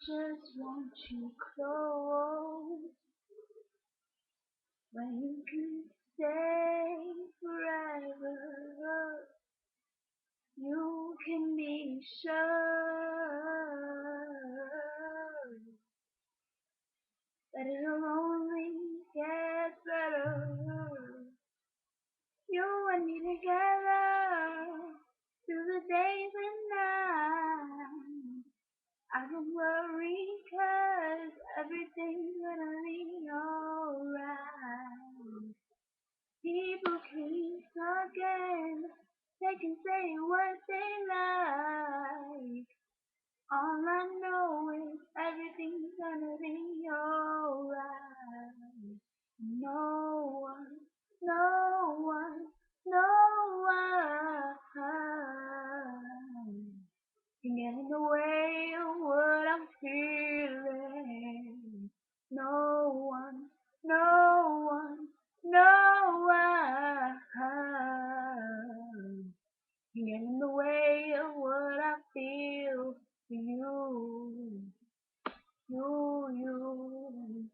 just want you close when you can stay forever. You can be sure that it'll only get better. You and me together through the days and nights. I don't worry 'cause everything's gonna be alright. People keep talking, they can say what they like. All I know is everything's gonna be alright. No one, no one, no one can get in the way of what I'm feeling. No one, no one, no one can get in the way of what I feel for you. You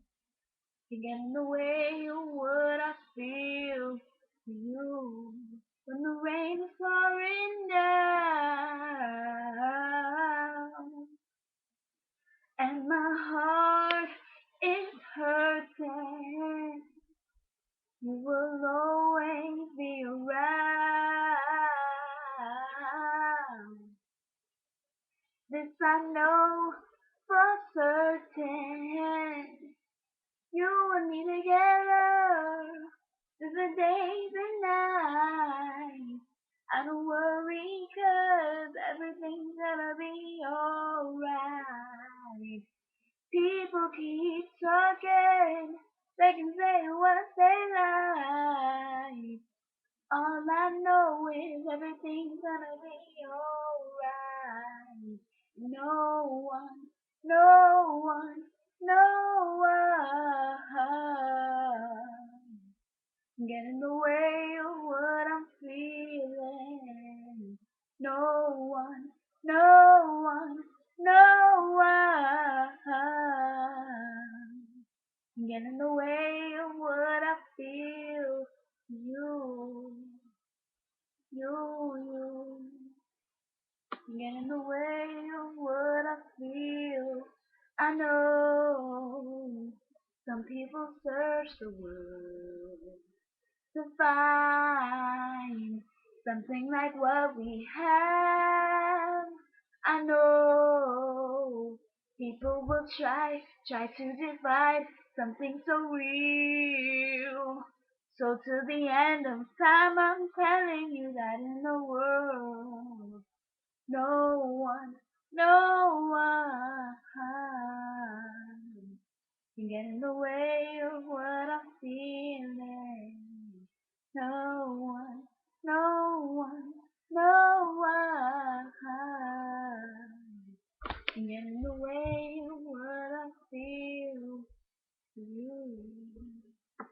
can get in the way of what I feel for you. When the rain is pouring down and my heart is hurting, you will always be around. This I know for certain. You and me together through the days and nights. I don't worry 'cause everything's gonna be alright. People keep talking, they can say what they like. All I know is everything's gonna be alright. No one, no one, no one get in the way of what I'm feeling. No one, no one, no one get in the way of what I feel. You, you get in the way of what I feel. I know some people search the world to find something like what we have. I know people will try to divide something so real. So to the end of time, I'm telling you that in the world, no one, no one can get in the way of what I'm feeling. No one, no